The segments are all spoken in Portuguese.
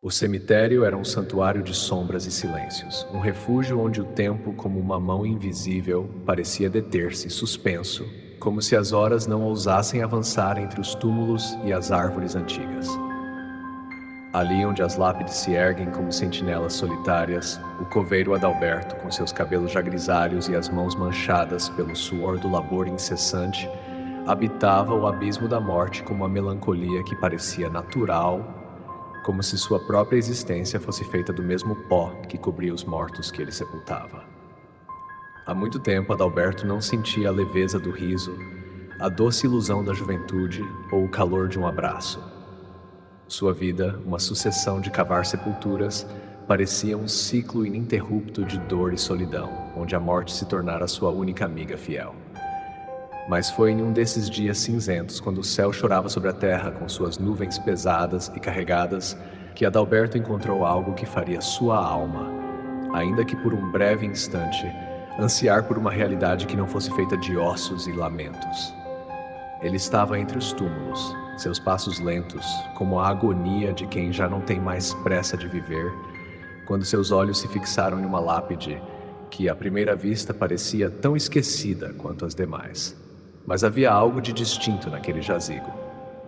O cemitério era um santuário de sombras e silêncios, um refúgio onde o tempo, como uma mão invisível, parecia deter-se, suspenso, como se as horas não ousassem avançar entre os túmulos e as árvores antigas. Ali onde as lápides se erguem como sentinelas solitárias, o coveiro Adalberto, com seus cabelos já grisalhos e as mãos manchadas pelo suor do labor incessante, habitava o abismo da morte com uma melancolia que parecia natural, como se sua própria existência fosse feita do mesmo pó que cobria os mortos que ele sepultava. Há muito tempo Adalberto não sentia a leveza do riso, a doce ilusão da juventude ou o calor de um abraço. Sua vida, uma sucessão de cavar sepulturas, parecia um ciclo ininterrupto de dor e solidão, onde a morte se tornara sua única amiga fiel. Mas foi em um desses dias cinzentos, quando o céu chorava sobre a terra com suas nuvens pesadas e carregadas, que Adalberto encontrou algo que faria sua alma, ainda que por um breve instante, ansiar por uma realidade que não fosse feita de ossos e lamentos. Ele estava entre os túmulos, seus passos lentos, como a agonia de quem já não tem mais pressa de viver, quando seus olhos se fixaram em uma lápide que, à primeira vista, parecia tão esquecida quanto as demais. Mas havia algo de distinto naquele jazigo,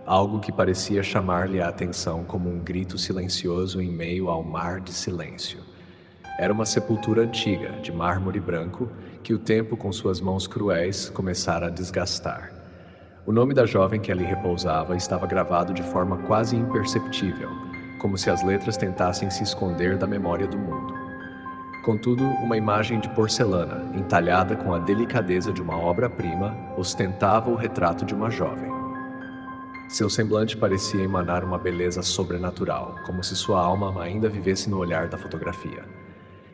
algo que parecia chamar-lhe a atenção como um grito silencioso em meio ao mar de silêncio. Era uma sepultura antiga, de mármore branco, que o tempo, com suas mãos cruéis, começara a desgastar. O nome da jovem que ali repousava estava gravado de forma quase imperceptível, como se as letras tentassem se esconder da memória do mundo. Contudo, uma imagem de porcelana, entalhada com a delicadeza de uma obra-prima, ostentava o retrato de uma jovem. Seu semblante parecia emanar uma beleza sobrenatural, como se sua alma ainda vivesse no olhar da fotografia.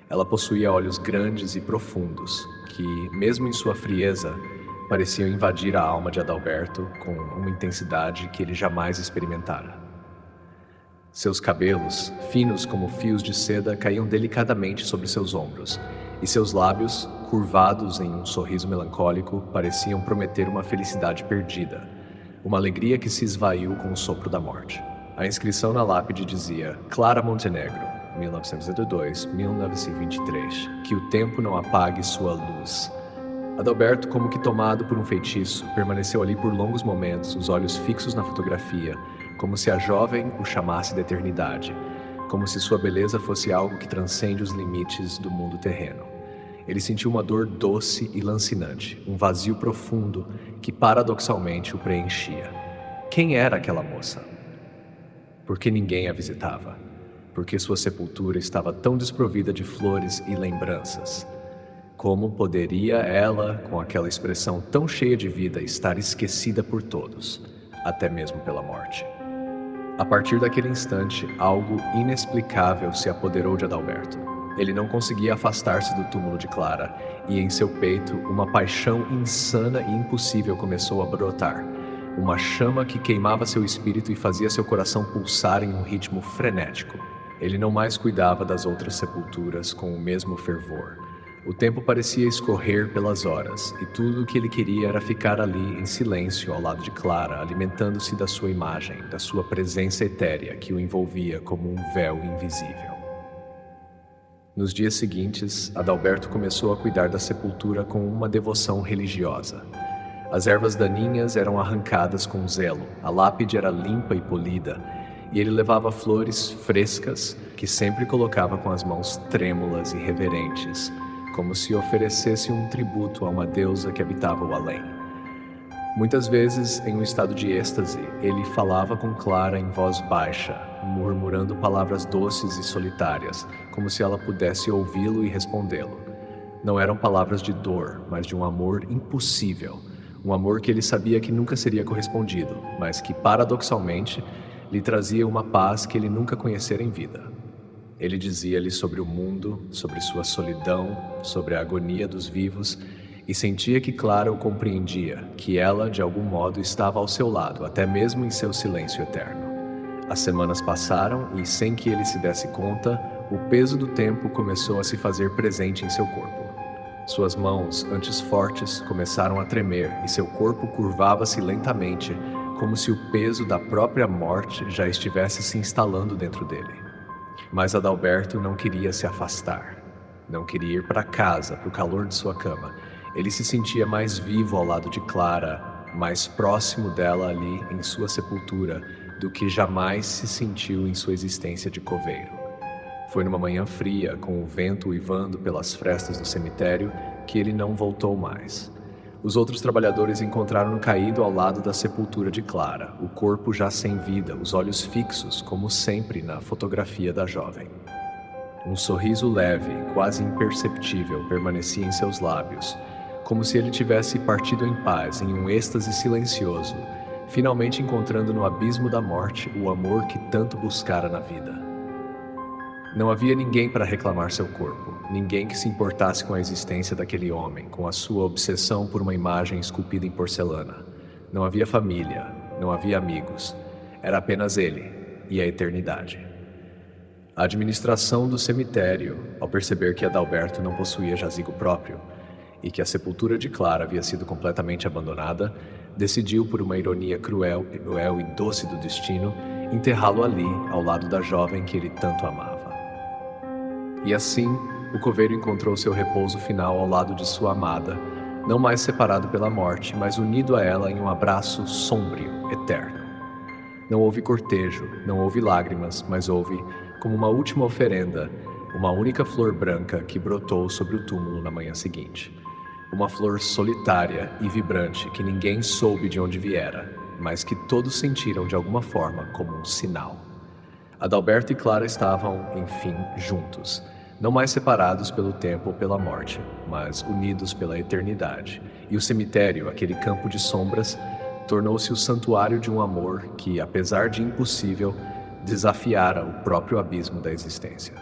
Ela possuía olhos grandes e profundos, que, mesmo em sua frieza, pareciam invadir a alma de Adalberto com uma intensidade que ele jamais experimentara. Seus cabelos, finos como fios de seda, caíam delicadamente sobre seus ombros, e seus lábios, curvados em um sorriso melancólico, pareciam prometer uma felicidade perdida, uma alegria que se esvaiu com o sopro da morte. A inscrição na lápide dizia: Clara Montenegro, 1902-1923, que o tempo não apague sua luz. Adalberto, como que tomado por um feitiço, permaneceu ali por longos momentos, os olhos fixos na fotografia, como se a jovem o chamasse da eternidade, como se sua beleza fosse algo que transcende os limites do mundo terreno. Ele sentiu uma dor doce e lancinante, um vazio profundo que paradoxalmente o preenchia. Quem era aquela moça? Por que ninguém a visitava? Por que sua sepultura estava tão desprovida de flores e lembranças? Como poderia ela, com aquela expressão tão cheia de vida, estar esquecida por todos, até mesmo pela morte? A partir daquele instante, algo inexplicável se apoderou de Adalberto. Ele não conseguia afastar-se do túmulo de Clara, e em seu peito uma paixão insana e impossível começou a brotar. Uma chama que queimava seu espírito e fazia seu coração pulsar em um ritmo frenético. Ele não mais cuidava das outras sepulturas com o mesmo fervor. O tempo parecia escorrer pelas horas, e tudo o que ele queria era ficar ali em silêncio ao lado de Clara, alimentando-se da sua imagem, da sua presença etérea que o envolvia como um véu invisível. Nos dias seguintes, Adalberto começou a cuidar da sepultura com uma devoção religiosa. As ervas daninhas eram arrancadas com zelo, a lápide era limpa e polida, e ele levava flores frescas que sempre colocava com as mãos trêmulas e reverentes, como se oferecesse um tributo a uma deusa que habitava o além. Muitas vezes, em um estado de êxtase, ele falava com Clara em voz baixa, murmurando palavras doces e solitárias, como se ela pudesse ouvi-lo e respondê-lo. Não eram palavras de dor, mas de um amor impossível, um amor que ele sabia que nunca seria correspondido, mas que, paradoxalmente, lhe trazia uma paz que ele nunca conhecera em vida. Ele dizia-lhe sobre o mundo, sobre sua solidão, sobre a agonia dos vivos, e sentia que Clara o compreendia, que ela, de algum modo, estava ao seu lado, até mesmo em seu silêncio eterno. As semanas passaram e, sem que ele se desse conta, o peso do tempo começou a se fazer presente em seu corpo. Suas mãos, antes fortes, começaram a tremer e seu corpo curvava-se lentamente, como se o peso da própria morte já estivesse se instalando dentro dele. Mas Adalberto não queria se afastar. Não queria ir para casa, para o calor de sua cama. Ele se sentia mais vivo ao lado de Clara, mais próximo dela ali em sua sepultura, do que jamais se sentiu em sua existência de coveiro. Foi numa manhã fria, com o vento uivando pelas frestas do cemitério, que ele não voltou mais. Os outros trabalhadores encontraram-no caído ao lado da sepultura de Clara, o corpo já sem vida, os olhos fixos, como sempre na fotografia da jovem. Um sorriso leve, quase imperceptível, permanecia em seus lábios, como se ele tivesse partido em paz, em um êxtase silencioso, finalmente encontrando no abismo da morte o amor que tanto buscara na vida. Não havia ninguém para reclamar seu corpo, ninguém que se importasse com a existência daquele homem, com a sua obsessão por uma imagem esculpida em porcelana. Não havia família, não havia amigos. Era apenas ele e a eternidade. A administração do cemitério, ao perceber que Adalberto não possuía jazigo próprio e que a sepultura de Clara havia sido completamente abandonada, decidiu, por uma ironia cruel e doce do destino, enterrá-lo ali, ao lado da jovem que ele tanto amava. E assim, o coveiro encontrou seu repouso final ao lado de sua amada, não mais separado pela morte, mas unido a ela em um abraço sombrio, eterno. Não houve cortejo, não houve lágrimas, mas houve, como uma última oferenda, uma única flor branca que brotou sobre o túmulo na manhã seguinte. Uma flor solitária e vibrante que ninguém soube de onde viera, mas que todos sentiram de alguma forma como um sinal. Adalberto e Clara estavam, enfim, juntos, não mais separados pelo tempo ou pela morte, mas unidos pela eternidade. E o cemitério, aquele campo de sombras, tornou-se o santuário de um amor que, apesar de impossível, desafiara o próprio abismo da existência.